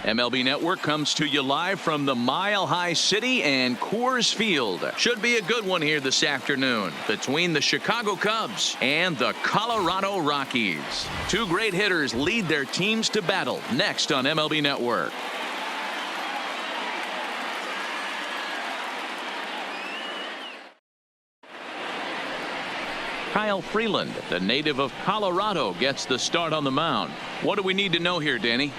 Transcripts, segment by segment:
MLB Network comes to you live from the Mile High City and Coors Field. Should be a good one here this afternoon between the Chicago Cubs and the Colorado Rockies. Two great hitters lead their teams to battle next on MLB Network. Kyle Freeland, the native of Colorado, gets the start on the mound. What do we need to know here, Danny?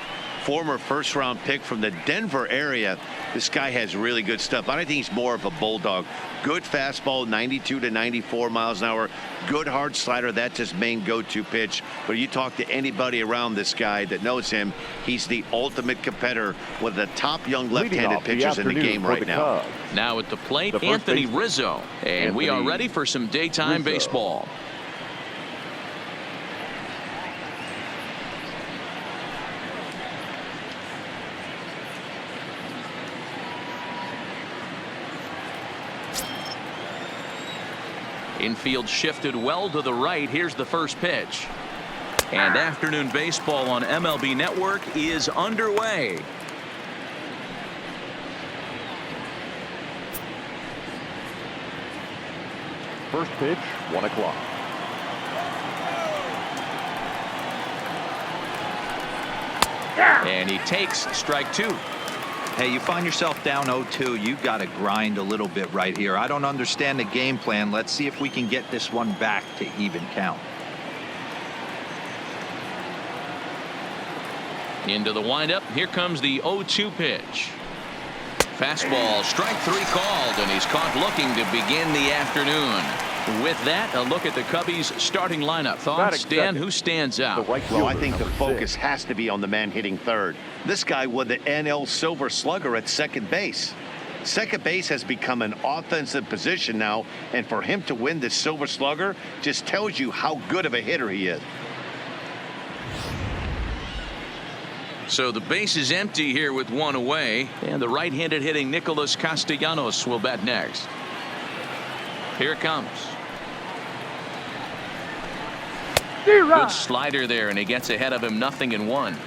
Former first-round pick from the Denver area. This guy has really good stuff. I think he's more of a bulldog. Good fastball, 92 to 94 miles an hour. Good hard slider. That's his main go-to pitch. But you talk to anybody around this guy that knows him, he's the ultimate competitor, one of the top young left-handed pitchers in the game right now. Now at the plate, Anthony Rizzo. And we are ready for some daytime baseball. Infield shifted well to the right. Here's the first pitch. And afternoon baseball on MLB Network is underway. First pitch, 1 o'clock. And he takes strike two. Hey, you find yourself down 0-2. You've got to grind a little bit right here. I don't understand the game plan. Let's see if we can get this one back to even count. Into the windup. Here comes the 0-2 pitch. Fastball, strike three called, and he's caught looking to begin the afternoon. With that, a look at the Cubbies starting lineup. Thoughts, Dan? Who stands out? Well, I think the focus has to be on the man hitting third. This guy won the NL Silver Slugger at second base. Second base has become an offensive position now, and for him to win this Silver Slugger just tells you how good of a hitter he is. So the base is empty here with one away, and the right-handed hitting Nicholas Castellanos will bat next. Here it comes. Good slider there, and he gets ahead of him, 0-1.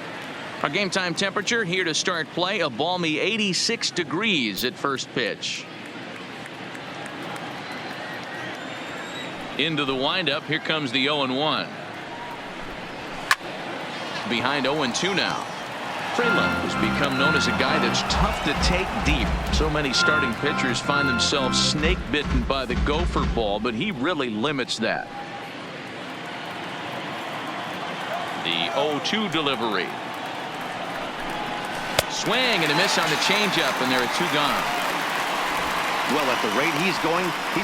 Our game time temperature here to start play, a balmy 86 degrees at first pitch. Into the windup, here comes the 0-1. Behind 0-2 now. Freeland has become known as a guy that's tough to take deep. So many starting pitchers find themselves snake bitten by the gopher ball, but he really limits that. The 0-2 delivery. Swing and a miss on the changeup, and there are two gone. Well, at the rate he's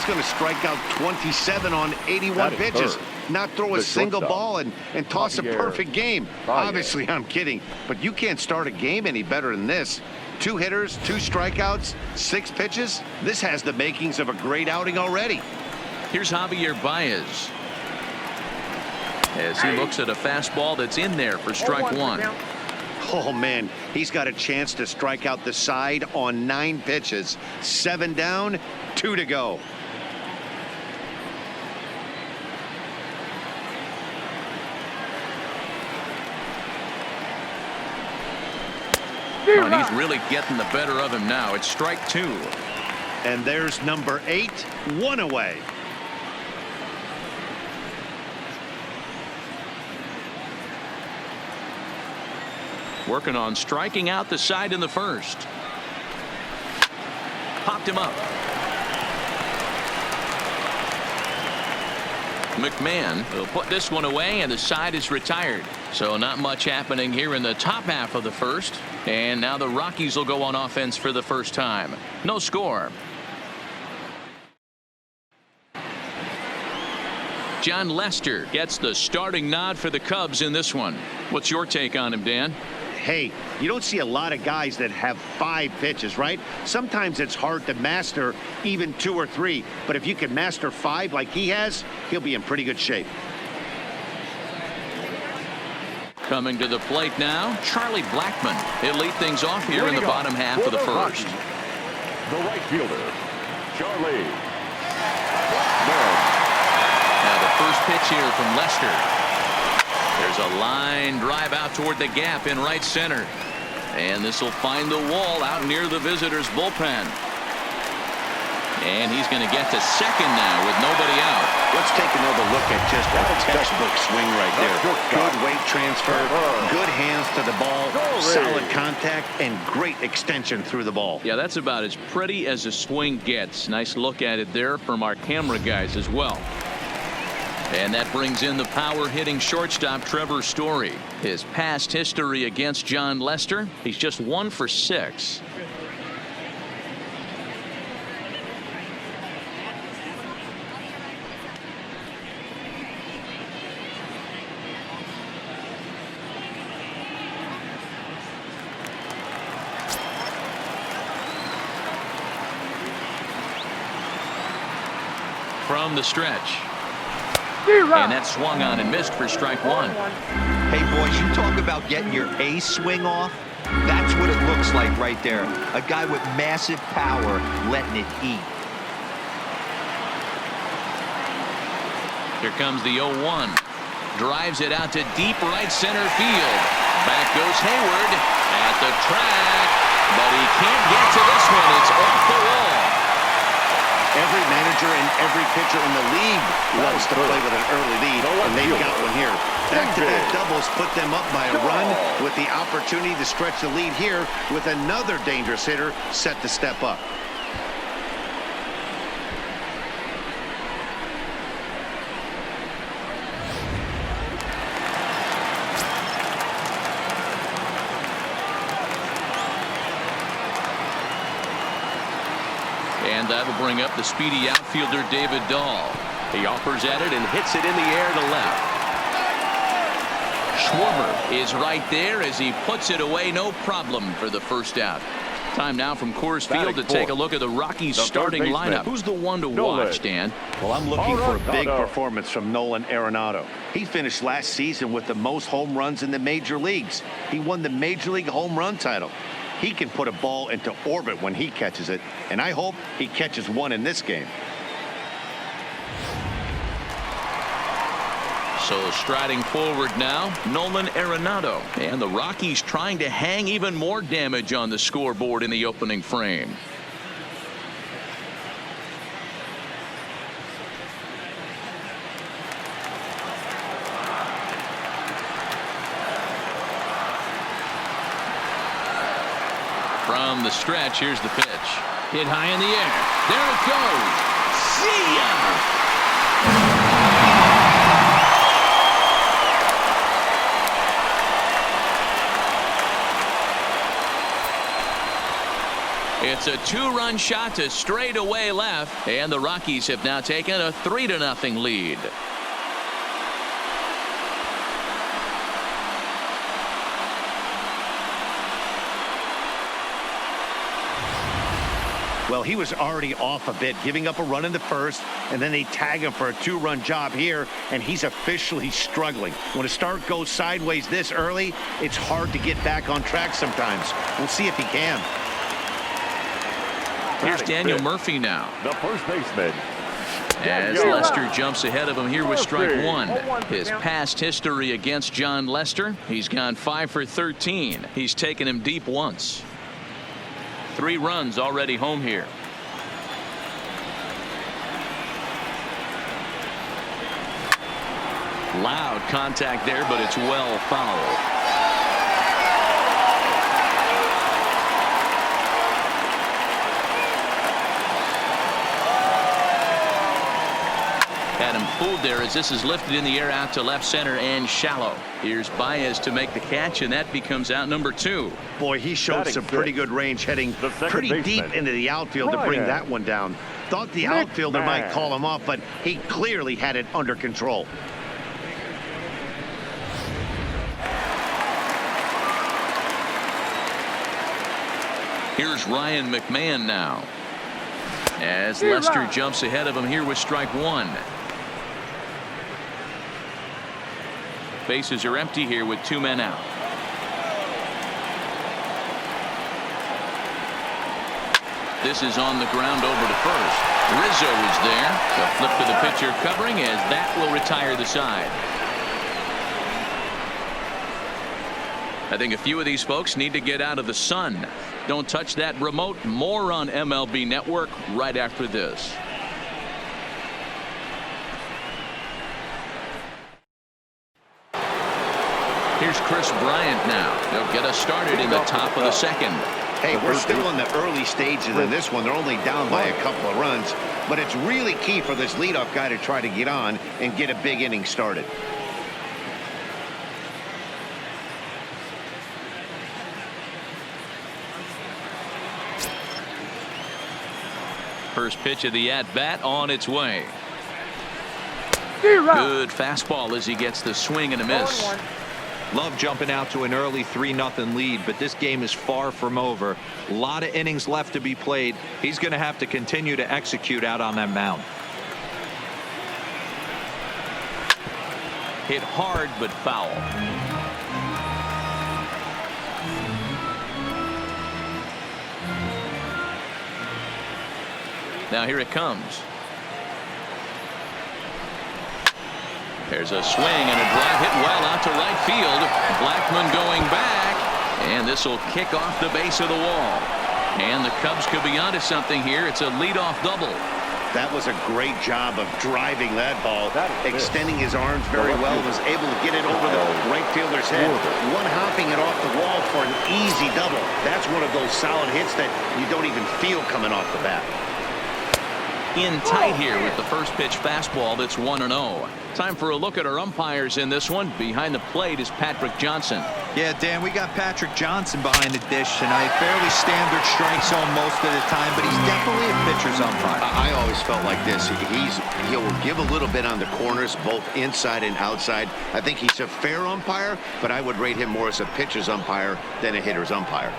going to strike out 27 on 81 pitches. Not throw a single ball and toss a perfect game. Obviously, I'm kidding, but you can't start a game any better than this. 2 hitters, 2 strikeouts, 6 pitches. This has the makings of a great outing already. Here's Javier Baez as he looks at a fastball that's in there for strike one. Oh, man, he's got a chance to strike out the side on 9 pitches. 7 down, 2 to go. Oh, and he's really getting the better of him now. It's strike 2. And there's number 8, 1 away. Working on striking out the side in the first. Popped him up. McMahon will put this one away, and the side is retired. So not much happening here in the top half of the first. And now the Rockies will go on offense for the first time. No score. John Lester gets the starting nod for the Cubs in this one. What's your take on him, Dan? Hey, you don't see a lot of guys that have 5 pitches, right? Sometimes it's hard to master even 2 or 3. But if you can master 5 like he has, he'll be in pretty good shape. Coming to the plate now, Charlie Blackmon. He'll lead things off here in the bottom half of the first. The right fielder, Charlie Blackmon. Now the first pitch here from Lester. There's a line drive out toward the gap in right center. And this will find the wall out near the visitors' bullpen. And he's going to get to second now with nobody out. Let's take another look at just a textbook swing right there. Good weight transfer, good hands to the ball, solid contact, and great extension through the ball. Yeah, that's about as pretty as a swing gets. Nice look at it there from our camera guys as well. And that brings in the power-hitting shortstop Trevor Story. His past history against John Lester, he's just 1 for 6. From the stretch. And that swung on and missed for strike 1. Hey, boys, you talk about getting your A swing off. That's what it looks like right there. A guy with massive power letting it eat. Here comes the 0-1. Drives it out to deep right center field. Back goes Hayward at the track. But he can't get to this one. It's off the wall. Every manager and every pitcher in the league wants to play with an early lead, and they've got one here. Back-to-back doubles put them up by a run with the opportunity to stretch the lead here with another dangerous hitter set to step up. And that'll bring up the speedy outfielder David Dahl. He offers at it and hits it in the air to left. Schwarber is right there as he puts it away, no problem for the first out. Time now from Coors Field to take a look at the Rockies starting lineup. Who's the one to watch, Dan? Well, I'm looking for a big performance from Nolan Arenado. He finished last season with the most home runs in the major leagues. He won the Major League home run title. He can put a ball into orbit when he catches it, and I hope he catches one in this game. So striding forward now, Nolan Arenado. And the Rockies trying to hang even more damage on the scoreboard in the opening frame. From the stretch, here's the pitch. Hit high in the air. There it goes. See ya! It's a 2-run shot to straightaway left, and the Rockies have now taken a 3-0 lead. Well, he was already off a bit, giving up a run in the first, and then they tag him for a 2-run job here, and he's officially struggling. When a start goes sideways this early, it's hard to get back on track sometimes. We'll see if he can. Here's Daniel Murphy now. The first baseman. As Lester jumps ahead of him here with strike 1. His past history against John Lester, he's gone 5 for 13. He's taken him deep once. 3 runs already home here. Loud contact there, but it's well fouled. Had him fooled there as this is lifted in the air out to left center and shallow. Here's Baez to make the catch, and that becomes out number 2. Boy, he showed some pretty good range heading pretty deep into the outfield to bring that one down. Thought the outfielder might call him off, but he clearly had it under control. Here's Ryan McMahon now. As Lester jumps ahead of him here with strike 1. Bases are empty here with 2 men out. This is on the ground over to first. Rizzo is there. The flip to the pitcher covering as that will retire the side. I think a few of these folks need to get out of the sun. Don't touch that remote. More on MLB Network right after this. Here's Chris Bryant now. They'll get us started in the top of the second. Hey, we're still in the early stages of this one. They're only down by a couple of runs, but it's really key for this leadoff guy to try to get on and get a big inning started. First pitch of the at-bat on its way. Good fastball as he gets the swing and a miss. Love jumping out to an early 3-0 lead, but this game is far from over. A lot of innings left to be played. He's going to have to continue to execute out on that mound. Hit hard but foul. Now here it comes. There's a swing and a drive hit well out to right field. Blackmon going back, and this will kick off the base of the wall. And the Cubs could be onto something here. It's a leadoff double. That was a great job of driving that ball, extending his arms very well, was able to get it over the right fielder's head. One hopping it off the wall for an easy double. That's one of those solid hits that you don't even feel coming off the bat. In tight here with the first pitch fastball that's 1-0. Time for a look at our umpires in this one. Behind the plate is Patrick Johnson. Yeah, Dan, we got Patrick Johnson behind the dish tonight. Fairly standard strike zone most of the time, but he's definitely a pitcher's umpire. I always felt like this. He'll give a little bit on the corners, both inside and outside. I think he's a fair umpire, but I would rate him more as a pitcher's umpire than a hitter's umpire.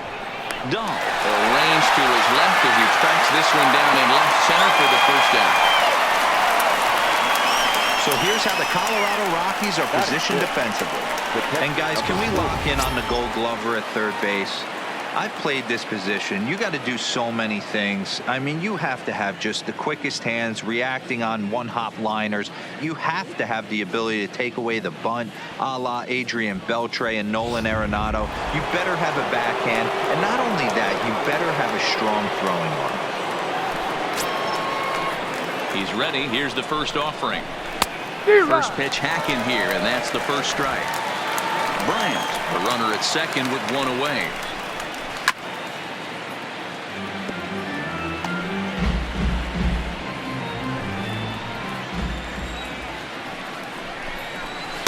Dahl arranged to his left as he tracks this one down in left center for the first out. So here's how the Colorado Rockies are positioned defensively. And guys, can we lock in on the Gold Glover at third base? I've played this position. You got to do so many things. I mean, you have to have just the quickest hands, reacting on one-hop liners. You have to have the ability to take away the bunt, a la Adrian Beltre and Nolan Arenado. You better have a backhand, and not only that, you better have a strong throwing arm. He's ready. Here's the first offering. First pitch hack in here, and that's the first strike. Bryant, a runner at second with one away.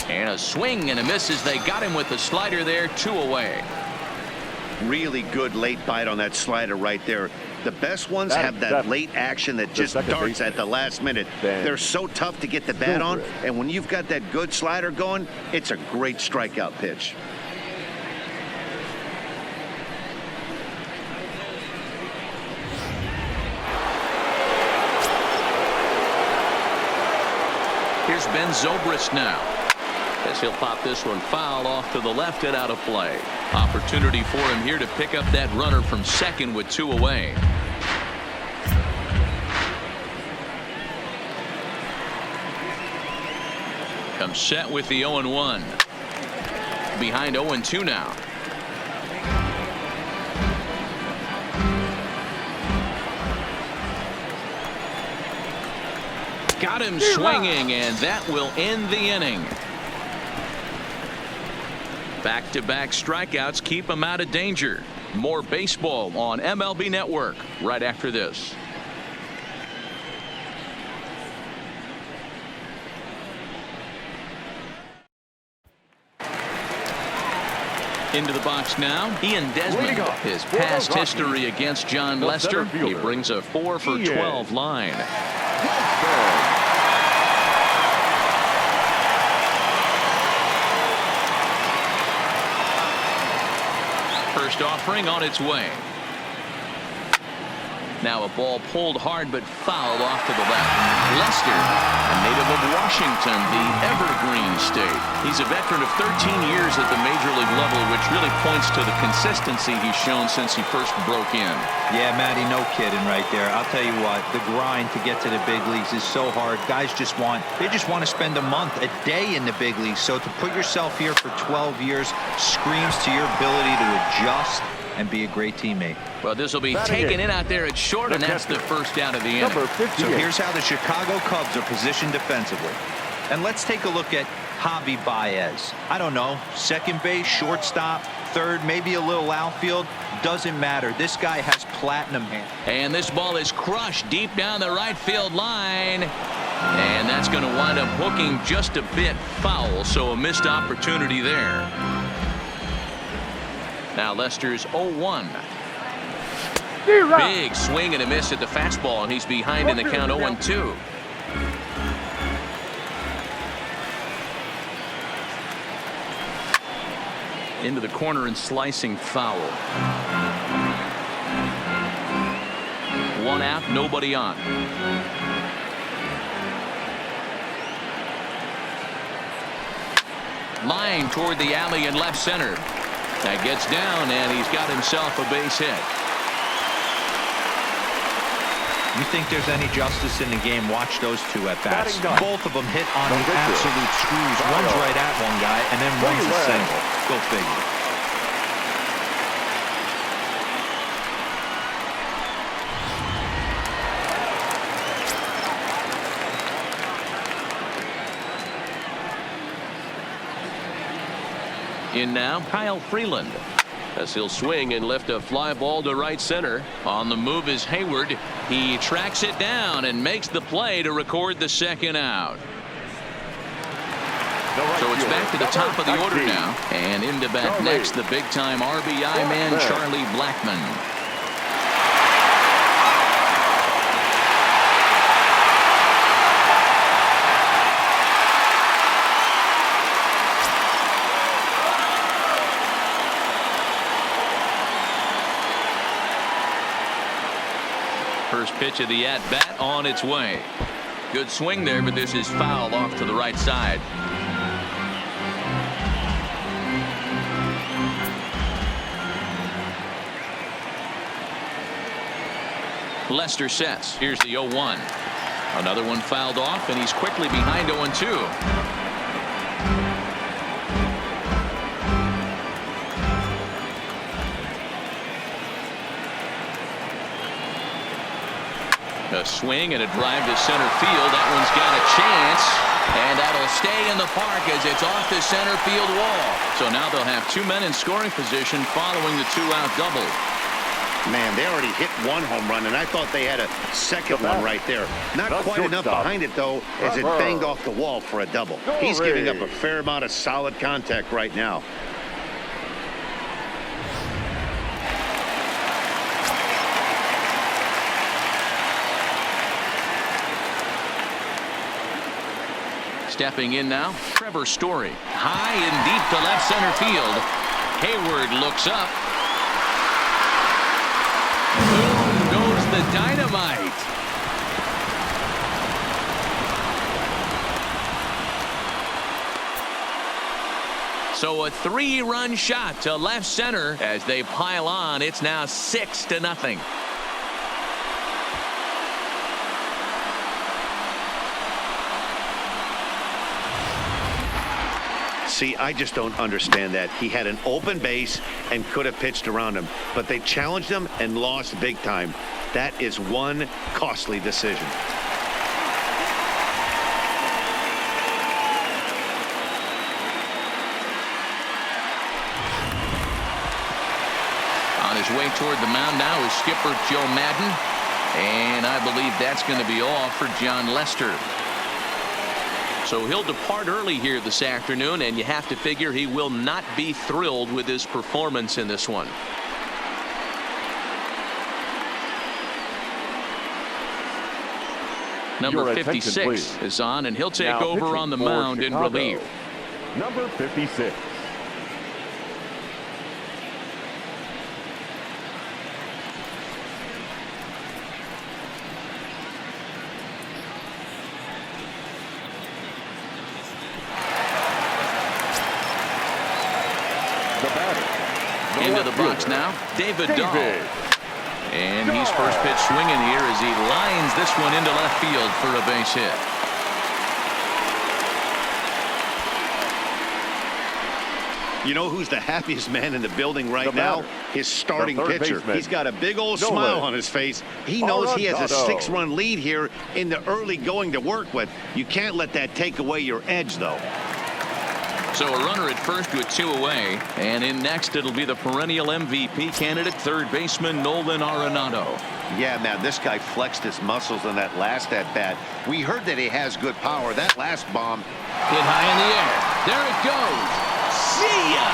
And a swing and a miss as they got him with the slider there, 2 away. Really good late bite on that slider right there. The best ones have that late action that just darts at the last minute. They're so tough to get the bat on, and when you've got that good slider going, it's a great strikeout pitch. Here's Ben Zobrist now. As he'll pop this one foul off to the left and out of play. Opportunity for him here to pick up that runner from second with 2 away. Comes set with the 0-1. Behind 0-2 now. Got him swinging, and that will end the inning. Back-to-back strikeouts keep him out of danger. More baseball on MLB Network right after this. Into the box now, Ian Desmond. His past history against John Lester. He brings a 4 for 12 line. First offering on its way. Now a ball pulled hard but fouled off to the left. Lester, a native of Washington, the Evergreen State. He's a veteran of 13 years at the major league level, which really points to the consistency he's shown since he first broke in. Yeah, Matty, no kidding right there. I'll tell you what, the grind to get to the big leagues is so hard. Guys just want to spend a month, a day in the big leagues. So to put yourself here for 12 years screams to your ability to adjust and be a great teammate. Well, this will be taken in out there at short, and that's the first out of the inning. So here's how the Chicago Cubs are positioned defensively. And let's take a look at Javi Baez. I don't know, second base, shortstop, third, maybe a little outfield. Doesn't matter. This guy has platinum hands. And this ball is crushed deep down the right field line. And that's going to wind up hooking just a bit foul, so a missed opportunity there. Now Lester's 0-1. Big swing and a miss at the fastball, and he's behind in the count 0-2. Into the corner and slicing foul. One out, nobody on. Line toward the alley in left center. That gets down, and he's got himself a base hit. You think there's any justice in the game? Watch those two at bats. Both of them hit on the absolute screws. One's right at one guy, and then one's a single. Go figure. In now, Kyle Freeland. As he'll swing and lift a fly ball to right center. On the move is Hayward. He tracks it down and makes the play to record the second out. So it's back to the top of the order now. And into bat next, the big-time RBI man, Charlie Blackmon. First pitch of the at-bat on its way. Good swing there, but this is foul off to the right side. Lester sets. Here's the 0-1. Another one fouled off, and he's quickly behind 0-2. A swing and a drive to center field. That one's got a chance, and that'll stay in the park as it's off the center field wall. So now they'll have two men in scoring position following the two-out double. Man, they already hit one home run, and I thought they had a second one right there. Not quite enough behind it, though, as it banged off the wall for a double. He's giving up a fair amount of solid contact right now. Stepping in now, Trevor Story. High and deep to left center field. Hayward looks up. Boom goes the dynamite. So a 3-run shot to left center as they pile on. It's now 6-0. See, I just don't understand that. He had an open base and could have pitched around him, but they challenged him and lost big time. That is one costly decision. On his way toward the mound now is skipper Joe Madden, and I believe that's going to be all for John Lester. So he'll depart early here this afternoon, and you have to figure he will not be thrilled with his performance in this one. Number 56 is on, and he'll take over on the mound in relief. Number 56. Into the box now, David Dahl. And he's first pitch swinging here as he lines this one into left field for a base hit. You know who's the happiest man in the building right now? His starting pitcher. He's got a big old smile on his face. He knows he has a 6-run lead here in the early going to work with. You can't let that take away your edge, though. So a runner at first with 2 away. And in next, it'll be the perennial MVP candidate, third baseman Nolan Arenado. Yeah, man, this guy flexed his muscles on that last at-bat. We heard that he has good power. That last bomb hit high in the air. There it goes. See ya!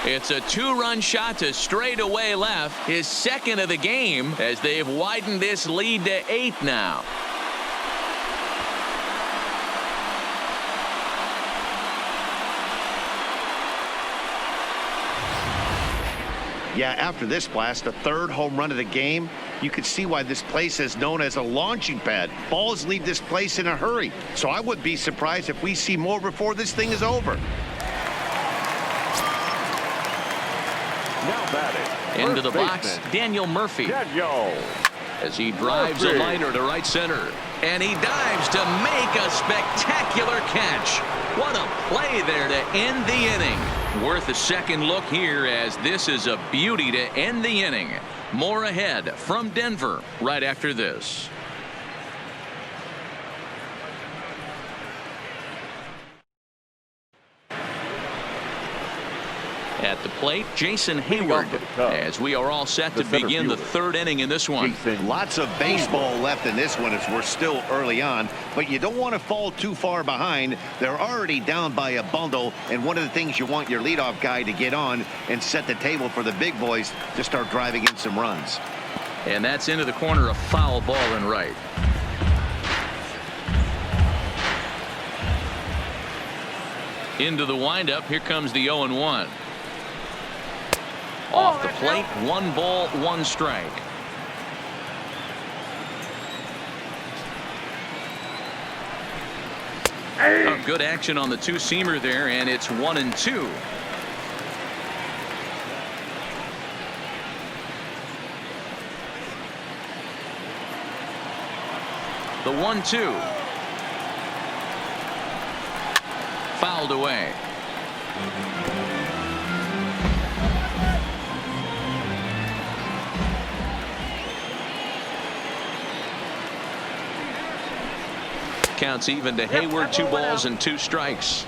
It's a 2-run shot to straightaway left, his second of the game, as they've widened this lead to 8 now. Yeah, after this blast, the 3rd home run of the game, you could see why this place is known as a launching pad. Balls leave this place in a hurry, so I wouldn't be surprised if we see more before this thing is over. Now batting. Into the box, Daniel Murphy. As he drives a liner to right center. And he dives to make a spectacular catch. What a play there to end the inning. Worth a second look here, as this is a beauty to end the inning. More ahead from Denver right after this. At the plate, Jason Hayward, as we are all set to begin the 3rd inning in this one. Lots of baseball left in this one as we're still early on, but you don't want to fall too far behind. They're already down by a bundle, and one of the things you want your leadoff guy to get on and set the table for the big boys to start driving in some runs. And that's into the corner, a foul ball and right. Into the windup, here comes the 0-1. Off the plate, 1 ball, 1 strike. Oh, good action on the 2-seamer there, and it's 1-2. The 1-2. Fouled away. Counts even to Hayward, 2 balls and 2 strikes.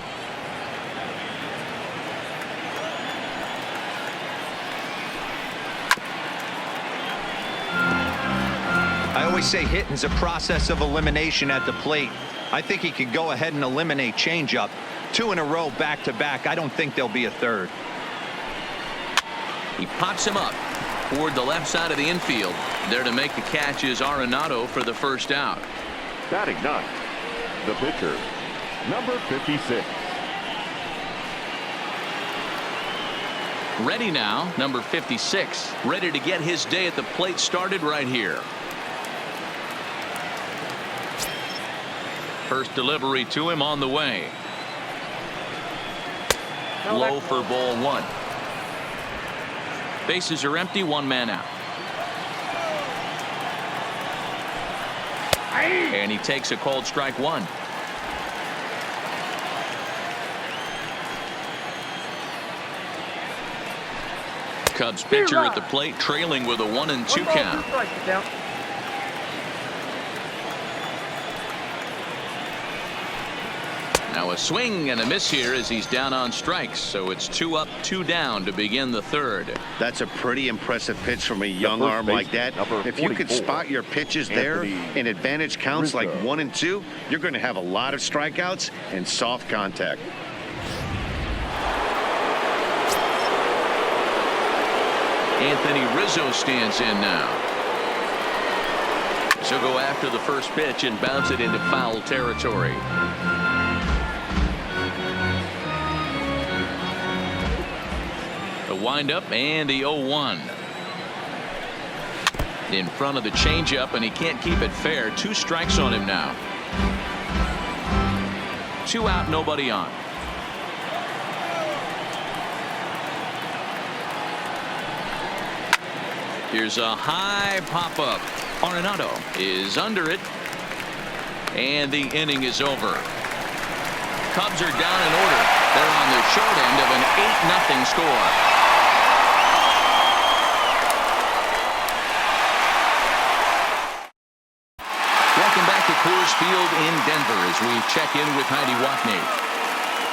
I always say hitting's a process of elimination at the plate. I think he could go ahead and eliminate changeup. 2 in a row back to back. I don't think there'll be a 3rd. He pops him up toward the left side of the infield. There to make the catch is Arenado for the 1st out. Batting 9th, the pitcher, number 56. Ready now, number 56. Ready to get his day at the plate started right here. First delivery to him on the way. Low for ball 1. Bases are empty, 1 man out. And he takes a called strike 1. Cubs pitcher at the plate, trailing with a 1-2 count. Now a swing and a miss here as he's down on strikes, so it's 2 up, 2 down to begin the 3rd. That's a pretty impressive pitch from a young arm like that. If you could spot your pitches there in advantage counts like 1 and 2, you're going to have a lot of strikeouts and soft contact. Anthony Rizzo stands in now. So go after the first pitch and bounce it into foul territory. The windup and the 0-1. In front of the changeup, and he can't keep it fair. 2 strikes on him now. 2 out, nobody on. Here's a high pop-up. Arenado is under it. And the inning is over. Cubs are down in order. They're on the short end of an 8-0 score. Welcome back to Coors Field in Denver as we check in with Heidi Watney.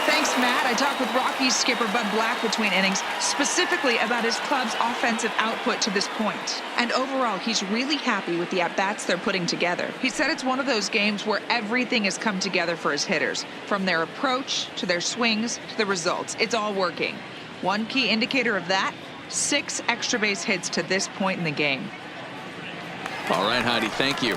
Thanks, Matt. I talked with Rockies skipper Bud Black between innings, specifically about his club's offensive output to this point. And overall, he's really happy with the at-bats they're putting together. He said it's one of those games where everything has come together for his hitters, from their approach to their swings to the results. It's all working. One key indicator of that, 6 extra base hits to this point in the game. All right, Heidi, thank you.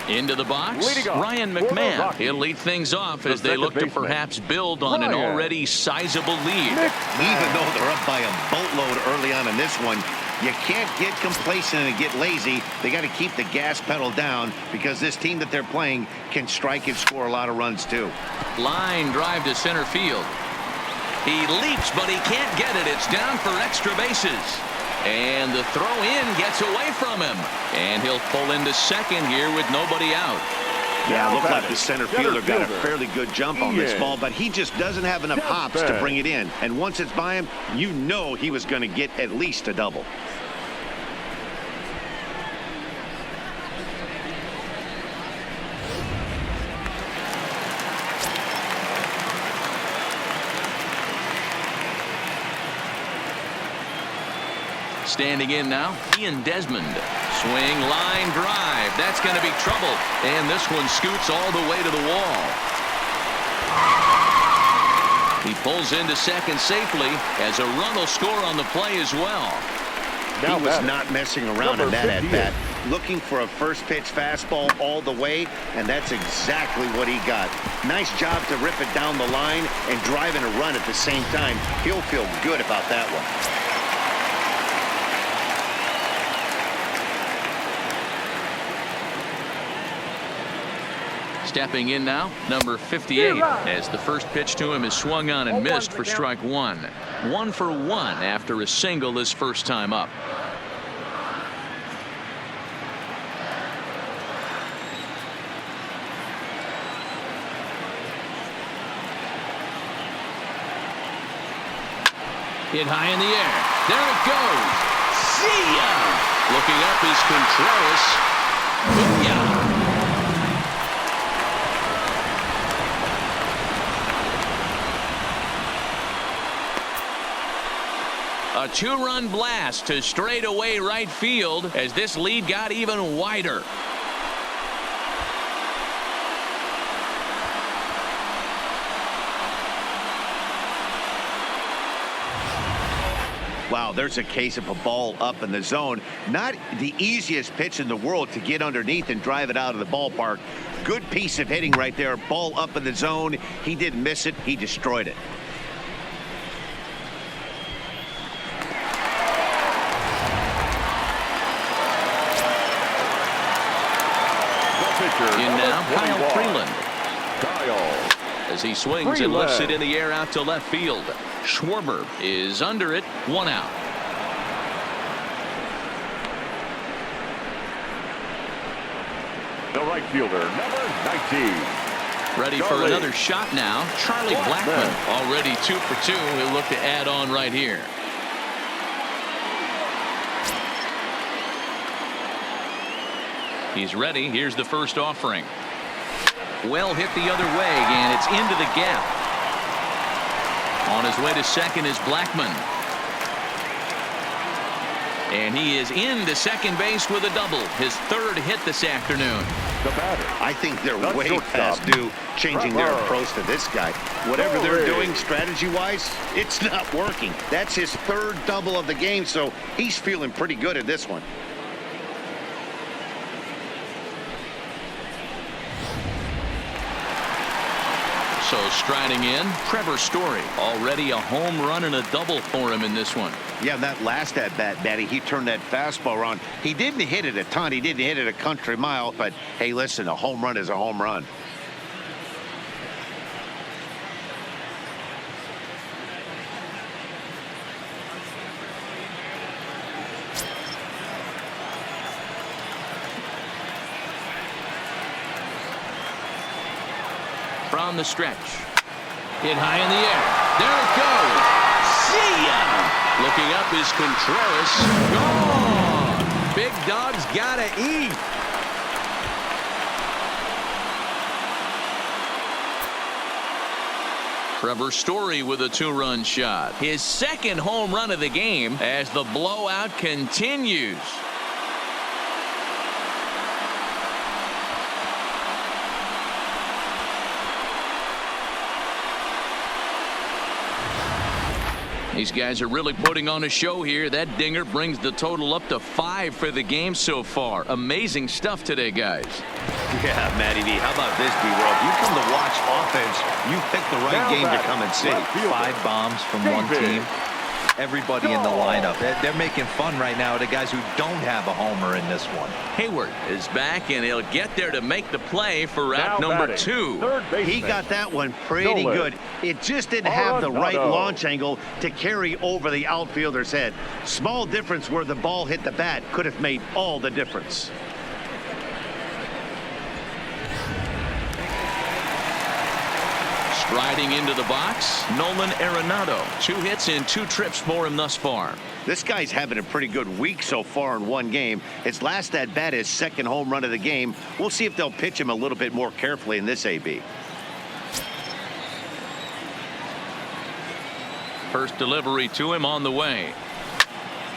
Into the box, Ryan McMahon. He'll lead things off as they look to perhaps build on an already sizable lead. Even though they're up by a boatload early on in this one, you can't get complacent and get lazy. They got to keep the gas pedal down because this team that they're playing can strike and score a lot of runs too. Line drive to center field. He leaps, but he can't get it. It's down for extra bases. And the throw in gets away from him. And he'll pull into second here with nobody out. Yeah, looked like the center fielder got a fairly good jump on this ball, but he just doesn't have enough hops to bring it in. And once it's by him, you know he was going to get at least a double. Standing in now, Ian Desmond. Swing, line drive. That's going to be trouble. And this one scoots all the way to the wall. He pulls into second safely as a run will score on the play as well. He was not messing around in that at-bat. Looking for a first pitch fastball all the way, and that's exactly what he got. Nice job to rip it down the line and drive in a run at the same time. He'll feel good about that one. Stepping in now, number 58, as the first pitch to him is swung on and missed for strike 1. 1 for 1 after a single his first time up. Hit high in the air. There it goes. See ya! Looking up is Contreras. Booyah! A 2-run blast to straightaway right field as this lead got even wider. Wow, there's a case of a ball up in the zone. Not the easiest pitch in the world to get underneath and drive it out of the ballpark. Good piece of hitting right there. Ball up in the zone. He didn't miss it. He destroyed it. In now, Kyle Freeland. As he swings and lifts it in the air out to left field. Schwarber is under it. 1 out. The right fielder, number 19. Ready for another shot now. Charlie Blackmon already 2 for 2. He'll look to add on right here. He's ready. Here's the first offering. Well hit the other way, and it's into the gap. On his way to second is Blackmon. And he is into second base with a double. His 3rd hit this afternoon. The batter. I think they're way past due changing their approach to this guy. Whatever they're doing strategy-wise, it's not working. That's his 3rd double of the game, so he's feeling pretty good at this one. Also striding in, Trevor Story. Already a home run and a double for him in this one. Yeah, that last at-bat, Matty, he turned that fastball around. He didn't hit it a ton. He didn't hit it a country mile. But, hey, listen, a home run is a home run. From the stretch. Hit high in the air. There it goes. See ya! Looking up is Contreras. Gone! Big dog's gotta eat. Trevor Story with a two-run shot. His second home run of the game as the blowout continues. These guys are really putting on a show here. That dinger brings the total up to 5 for the game so far. Amazing stuff today, guys. Yeah, Matty V, how about this, B-Roll? If you come to watch offense, you pick the right game to come and see. 5 bombs from one team. Everybody in the lineup. They're making fun right now of the guys who don't have a homer in this one. Hayward is back, and he'll get there to make the play for route number 2. He got that one pretty good. It just didn't have the right launch angle to carry over the outfielder's head. Small difference where the ball hit the bat could have made all the difference. Striding into the box, Nolan Arenado. 2 hits and 2 trips for him thus far. This guy's having a pretty good week so far in one game. His last at bat, his second home run of the game. We'll see if they'll pitch him a little bit more carefully in this AB. First delivery to him on the way.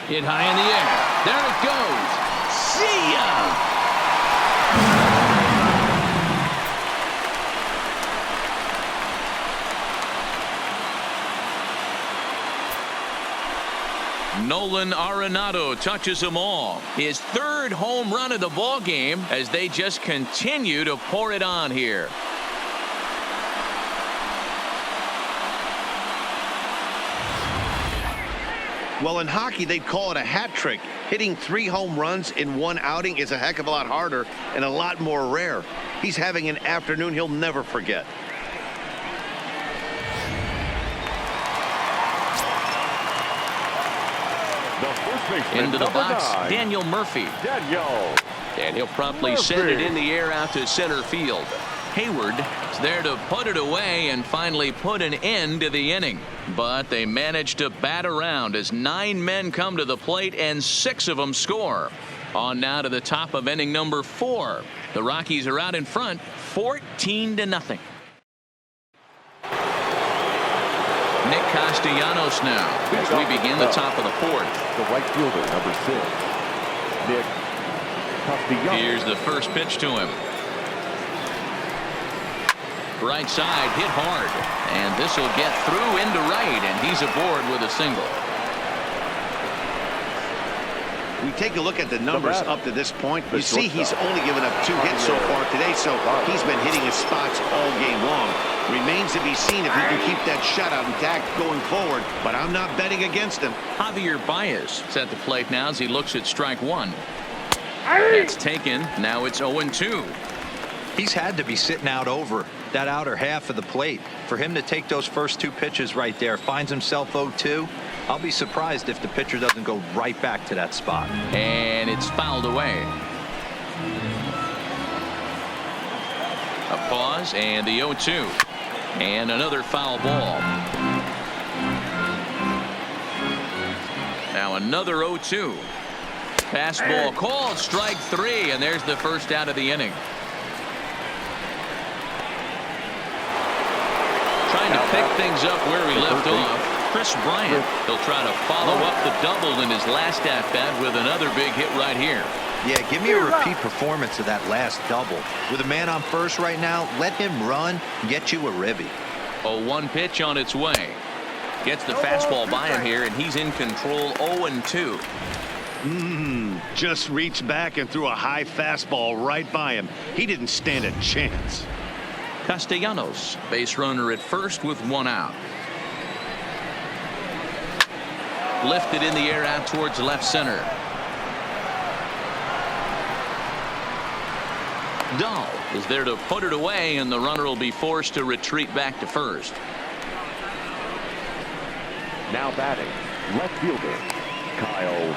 Hit high in the air. There it goes. See ya! Nolan Arenado touches them all. His 3rd home run of the ball game as they just continue to pour it on here. Well, in hockey, they'd call it a hat trick. Hitting 3 home runs in one outing is a heck of a lot harder and a lot more rare. He's having an afternoon he'll never forget. Into the box, Daniel Murphy. And he'll promptly send it in the air out to center field. Hayward is there to put it away and finally put an end to the inning. But they managed to bat around as 9 men come to the plate and 6 of them score. On now to the top of inning number 4. The Rockies are out in front 14-0. Nick Castellanos now as we begin the top of the 4th. The right fielder, number 6, Nick Castellanos. Here's the first pitch to him. Right side hit hard, and this will get through into right, and he's aboard with a single. We take a look at the numbers up to this point. You see he's only given up 2 hits so far today, so he's been hitting his spots all game long. Remains to be seen if he can keep that shutout intact going forward, but I'm not betting against him. Javier Baez is at the plate now as he looks at strike 1. It's taken. Now it's 0-2. He's had to be sitting out over that outer half of the plate. For him to take those first 2 pitches right there, finds himself 0-2. I'll be surprised if the pitcher doesn't go right back to that spot. And it's fouled away. A pause and the 0-2. And another foul ball. Now another 0-2. Fastball called, strike 3, and there's the first out of the inning. Trying to pick things up where he left off. Chris Bryant, he'll try to follow up the double in his last at-bat with another big hit right here. Yeah, give me a repeat performance of that last double. With a man on first right now, let him run, get you a ribby. A 1 pitch on its way. Gets the fastball by him here, and he's in control 0-2. Just reached back and threw a high fastball right by him. He didn't stand a chance. Castellanos, base runner at first with one out. Lifted in the air out towards left center. Dahl is there to put it away, and the runner will be forced to retreat back to first. Now batting, left fielder, Kyle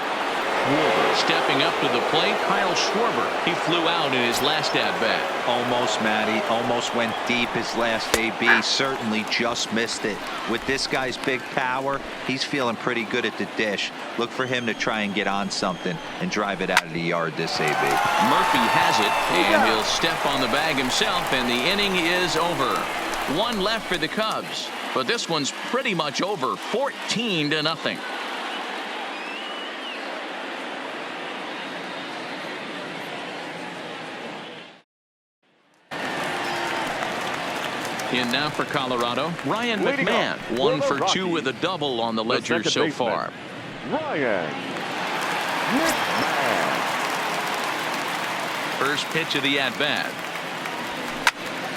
Schwarber. Stepping up to the plate, Kyle Schwarber. He flew out in his last at-bat. Almost, Matty. Almost went deep his last AB. Certainly just missed it. With this guy's big power, he's feeling pretty good at the dish. Look for him to try and get on something and drive it out of the yard this AB. Murphy has it, and he'll step on the bag himself, and the inning is over. One left for the Cubs, but this one's pretty much over, 14-0. In now for Colorado, Ryan Leading McMahon, off 1 for for the 2 with a double on the ledger second so baseman, far. Ryan McMahon. First pitch of the at-bat.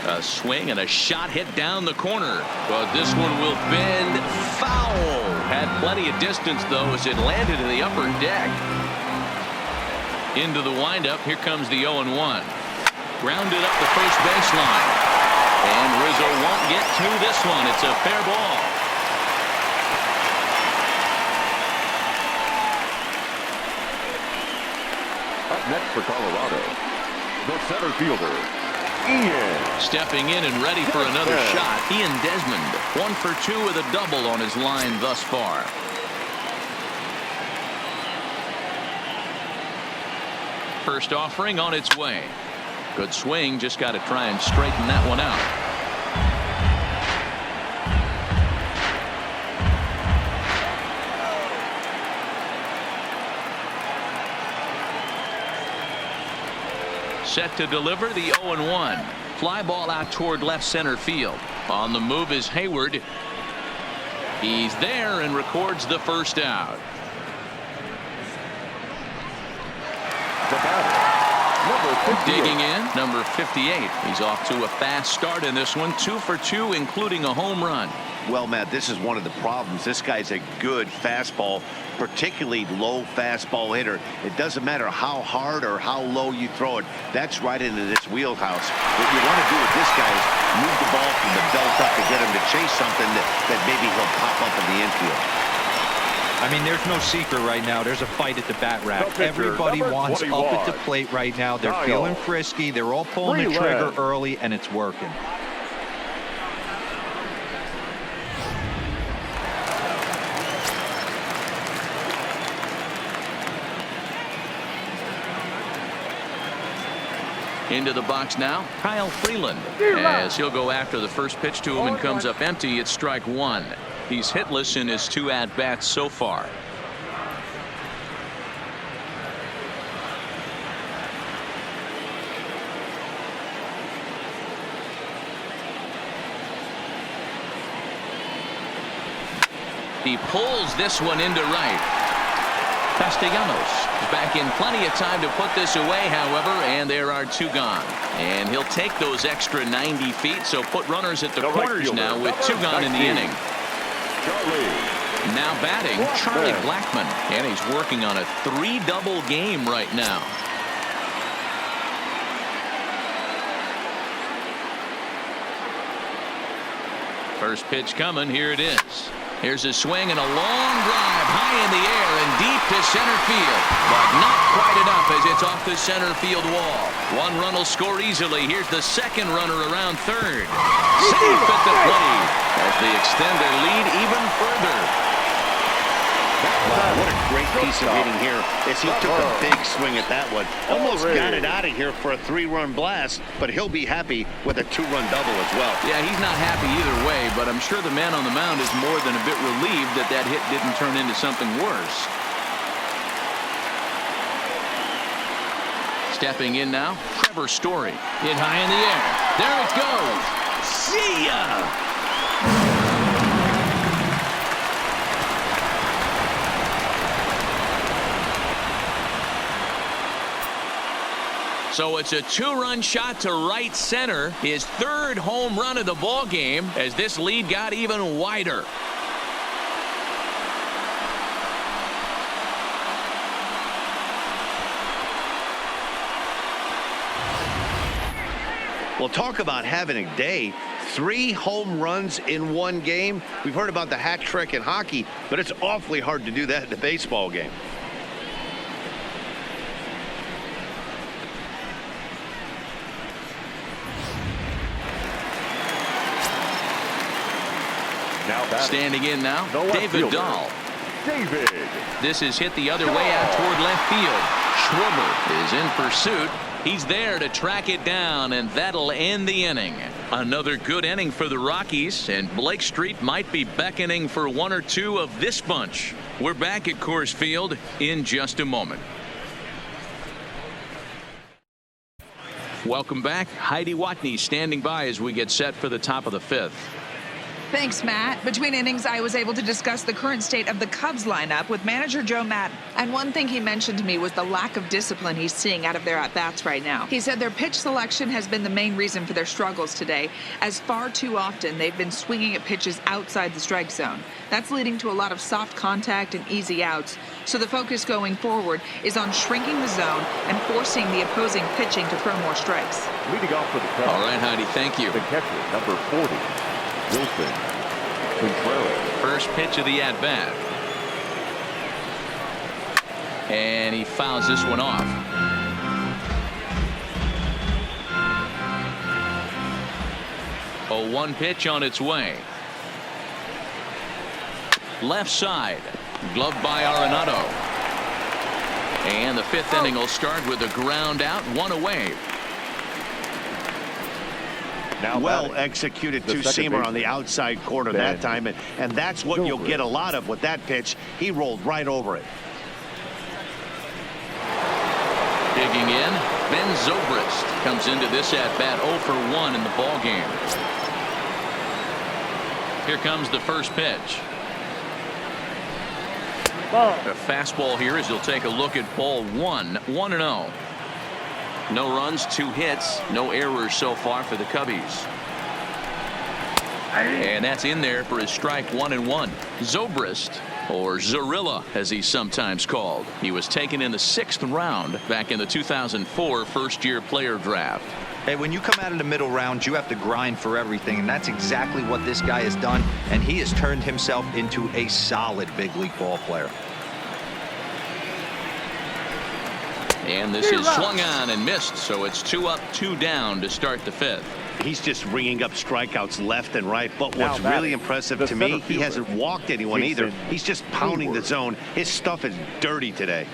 A swing and a shot hit down the corner, but this one will bend foul. Had plenty of distance though as it landed in the upper deck. Into the windup, here comes the 0-1. Grounded up the first baseline. And Rizzo won't get to this one. It's a fair ball. Up next for Colorado, the center fielder, Ian. Stepping in and ready for another shot, Ian Desmond. 1 for 2 with a double on his line thus far. First offering on its way. Good swing, just got to try and straighten that one out. Set to deliver the 0-1. Fly ball out toward left center field. On the move is Hayward. He's there and records the first out. The batter, number 58. Digging in, number 58. He's off to a fast start in this one. 2 for 2, including a home run. Well, Matt, this is one of the problems. This guy's a good fastball, particularly low fastball hitter. It doesn't matter how hard or how low you throw it. That's right into this wheelhouse. What you want to do with this guy is move the ball from the belt up to get him to chase something that maybe he'll pop up in the infield. I mean, there's no secret right now. There's a fight at the bat rack. The pitcher, Everybody number wants 21. up at the plate right now. They're Kyle. feeling frisky. They're all pulling the trigger Freeland. early, and it's working. Into the box now, Kyle Freeland. As he'll go after the first pitch to him and comes up empty, it's strike one. He's hitless in his 2 at-bats so far. He pulls this one into right. Castellanos is back in plenty of time to put this away, however, and there are 2 gone. And he'll take those extra 90 feet, so put runners at the right corners fielder, now with 2 gone in the 19. inning. Now batting, Charlie Blackmon, and he's working on a 3-double game right now. First pitch coming, here it is. Here's a swing and a long drive high in the air and deep to center field, but not quite enough as it's off the center field wall. 1 run will score easily. Here's the second runner around third. Safe at the plate as they extend their lead even further. Wow, what a great piece of hitting here as he took a big swing at that one. Almost got it out of here for a 3-run blast, but he'll be happy with a 2-run double as well. Yeah, he's not happy either way, but I'm sure the man on the mound is more than a bit relieved that that hit didn't turn into something worse. Stepping in now, Trevor Story. Hit high in the air. There it goes. See ya! So it's a 2-run shot to right center, his 3rd home run of the ball game, as this lead got even wider. Well, talk about having a day. 3 home runs in one game. We've heard about the hat trick in hockey, but it's awfully hard to do that in a baseball game. Standing in now, the left David fielder, Dahl. David. This is hit the other way out toward left field. Schwarber is in pursuit. He's there to track it down, and that'll end the inning. Another good inning for the Rockies, and Blake Street might be beckoning for 1 or 2 of this bunch. We're back at Coors Field in just a moment. Welcome back. Heidi Watney standing by as we get set for the top of the 5th. Thanks, Matt. Between innings, I was able to discuss the current state of the Cubs lineup with manager Joe Madden. And one thing he mentioned to me was the lack of discipline he's seeing out of their at-bats right now. He said their pitch selection has been the main reason for their struggles today, as far too often they've been swinging at pitches outside the strike zone. That's leading to a lot of soft contact and easy outs. So the focus going forward is on shrinking the zone and forcing the opposing pitching to throw more strikes. Leading off for the Cubs. All right, Heidi, thank you. The catcher, number 40, Wilson Contreras. First pitch of the at-bat. And he fouls this one off. A 1 pitch on its way. Left side. Gloved by Arenado. And the 5th inning will start with a ground out, 1 away. Now well executed two-seamer on the outside corner that time, and that's what you'll get a lot of with that pitch. He rolled right over it. Digging in, Ben Zobrist comes into this at-bat 0 for 1 in the ball game. Here comes the first pitch. A fastball here as he'll take a look at ball 1, 1-0. No runs, 2 hits, no errors so far for the Cubbies. And that's in there for his strike 1-1. Zobrist, or Zorilla as he's sometimes called. He was taken in the 6th round back in the 2004 first-year player draft. Hey, when you come out of the middle round, you have to grind for everything, and that's exactly what this guy has done, and he has turned himself into a solid big league ball player. And this is swung on and missed, so it's 2 up, 2 down to start the 5th. He's just ringing up strikeouts left and right, but what's really impressive to me, he hasn't walked anyone either. He's just pounding the zone. His stuff is dirty today.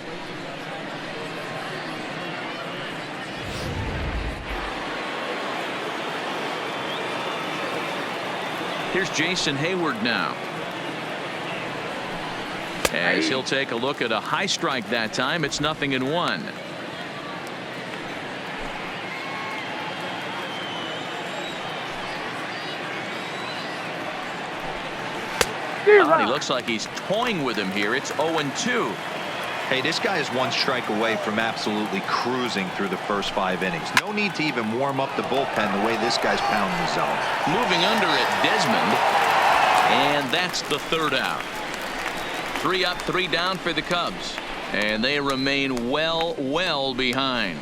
Here's Jason Hayward now. As he'll take a look at a high strike that time, it's 0-1. He looks like he's toying with him here. It's 0-2. Hey, this guy is 1 strike away from absolutely cruising through the first 5 innings. No need to even warm up the bullpen the way this guy's pounding the zone. Moving under it, Desmond. And that's the 3rd out. 3 up, 3 down for the Cubs. And they remain well behind.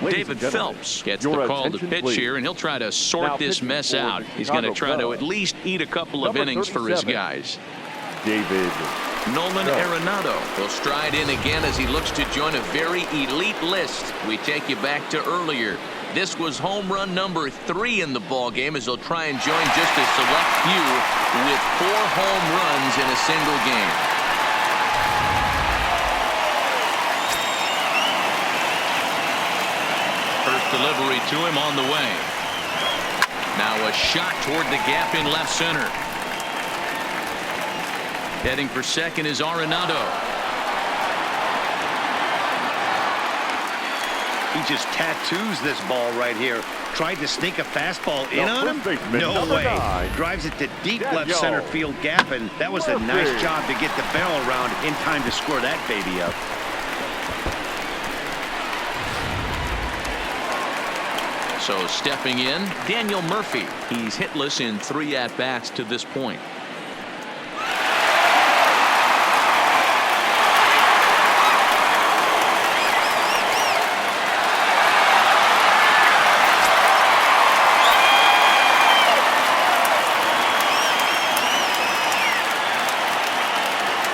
David Phelps gets the call to pitch here, and he'll try to sort this mess out. He's going to try to at least eat a couple of innings for his guys. David Nolan Arenado will stride in again as he looks to join a very elite list. We take you back to earlier. This was home run number 3 in the ball game as he'll try and join just a select few with 4 home runs in a single game. First delivery to him on the way. Now a shot toward the gap in left center. Heading for second is Arenado. He just tattoos this ball right here. Tried to sneak a fastball in on him? No way. Drives it to deep left center field gap, and that was a nice job to get the barrel around in time to score that baby up. So stepping in, Daniel Murphy. He's hitless in 3 at-bats to this point.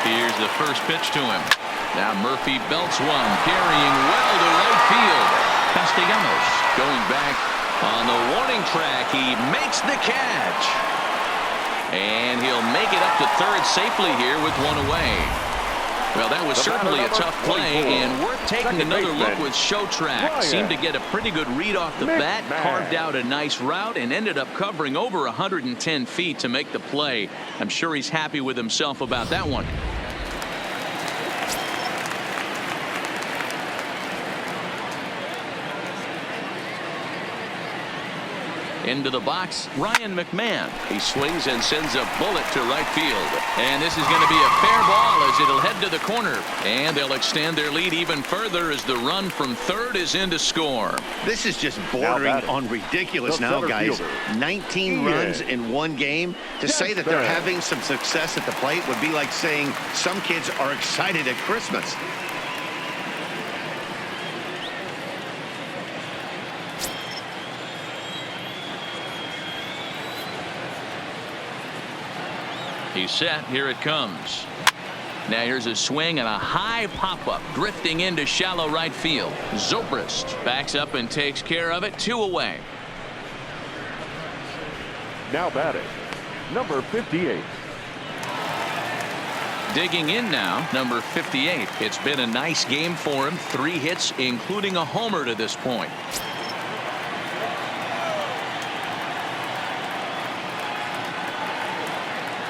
Here's the first pitch to him. Now Murphy belts one, carrying well to right field. Castellanos going back on the warning track. He makes the catch. And he'll make it up to third safely here with one away. Well, that was certainly a tough play, and worth taking another look with Showtrack. Seemed to get a pretty good read off the bat, carved out a nice route, and ended up covering over 110 feet to make the play. I'm sure he's happy with himself about that one. Into the box, Ryan McMahon. He swings and sends a bullet to right field. And this is going to be a fair ball as it'll head to the corner. And they'll extend their lead even further as the run from third is in to score. This is just bordering on ridiculous now, guys. 19 runs in one game. To say that they're having some success at the plate would be like saying some kids are excited at Christmas. He's set. Here it comes. Now here's a swing and a high pop-up drifting into shallow right field. Zobrist backs up and takes care of it. 2 away. Now batting, number 58. Digging in now, number 58. It's been a nice game for him. 3 hits, including a homer to this point.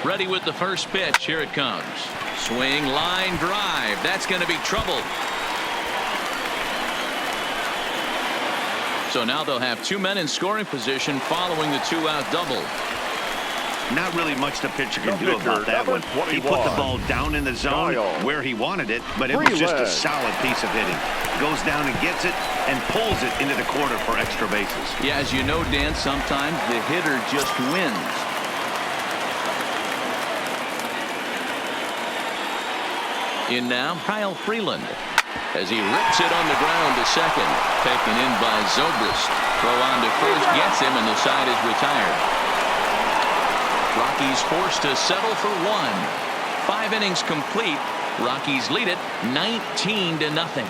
Ready with the first pitch. Here it comes. Swing, line drive. That's going to be trouble. So now they'll have 2 men in scoring position following the 2-out double. Not really much the pitcher can do about that one. He put the ball down in the zone where he wanted it, but it was just a solid piece of hitting. Goes down and gets it and pulls it into the corner for extra bases. Yeah, as you know, Dan, sometimes the hitter just wins. In now, Kyle Freeland as he rips it on the ground to second. Taken in by Zobrist. Throw on to first gets him, and the side is retired. Rockies forced to settle for 1. 5 innings complete. Rockies lead it 19-0.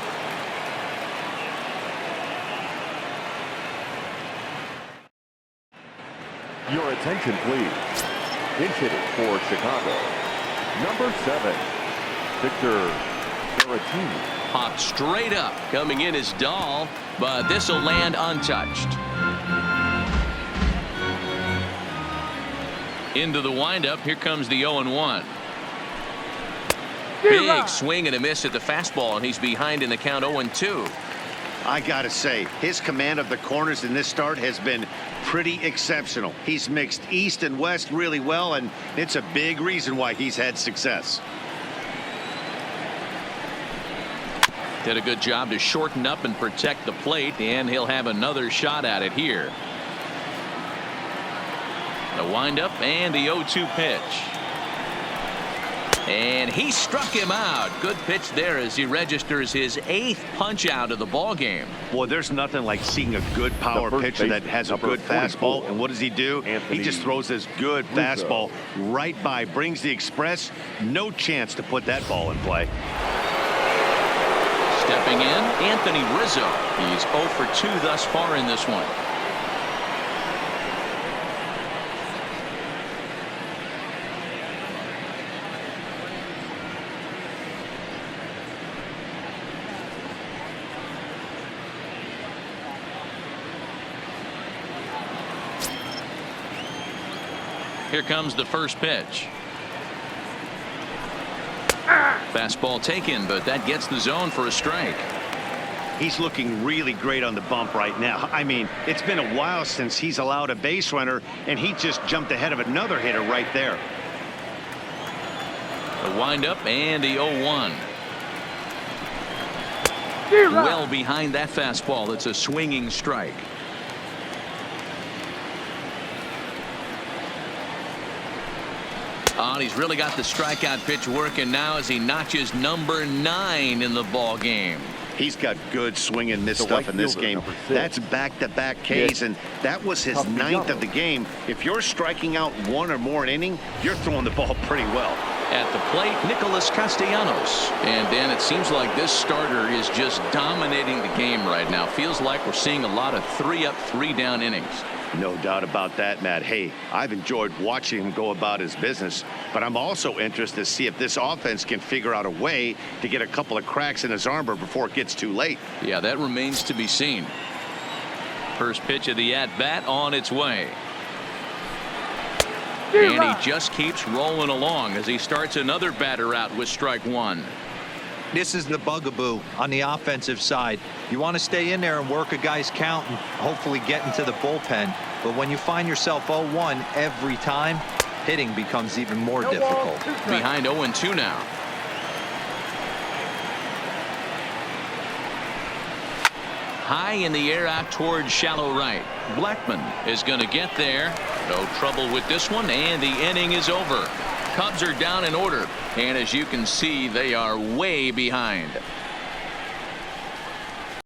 Your attention, please. Pinch hitting for Chicago, number 7. Victor Berrettini. Popped straight up. Coming in is Dahl, but this will land untouched. Into the windup. Here comes the 0-1. Big swing and a miss at the fastball, and he's behind in the count 0-2. I gotta say, his command of the corners in this start has been pretty exceptional. He's mixed east and west really well, and it's a big reason why he's had success. Did a good job to shorten up and protect the plate, and he'll have another shot at it here. The windup and the 0-2 pitch. And he struck him out. Good pitch there as he registers his 8th punch out of the ball game. Boy, there's nothing like seeing a good power pitcher that has a good fastball. And what does he do? He just throws this good fastball right by, brings the express. No chance to put that ball in play. Stepping in, Anthony Rizzo. He's 0 for 2 thus far in this one. Here comes the first pitch. Fastball taken, but that gets the zone for a strike. He's looking really great on the bump right now. I mean, it's been a while since he's allowed a base runner, and he just jumped ahead of another hitter right there. The windup and the 0-1. Well behind that fastball. It's a swinging strike. Oh, and he's really got the strikeout pitch working now as he notches number 9 in the ball game. He's got good swing and miss stuff in this game. That's back-to-back Ks, and that was his 9th of the game. If you're striking out 1 or more an inning, you're throwing the ball pretty well. At the plate, Nicholas Castellanos. And Dan, it seems like this starter is just dominating the game right now. Feels like we're seeing a lot of 3-up, 3-down innings. No doubt about that, Matt. Hey, I've enjoyed watching him go about his business, but I'm also interested to see if this offense can figure out a way to get a couple of cracks in his armor before it gets too late. Yeah, that remains to be seen. First pitch of the at-bat on its way. And he just keeps rolling along as he starts another batter out with strike 1. This is the bugaboo on the offensive side. You want to stay in there and work a guy's count and hopefully get into the bullpen. But when you find yourself 0-1 every time, hitting becomes even more difficult. Behind 0-2 now. High in the air out towards shallow right. Blackman is going to get there. No trouble with this one, and the inning is over. Cubs are down in order, and as you can see, they are way behind.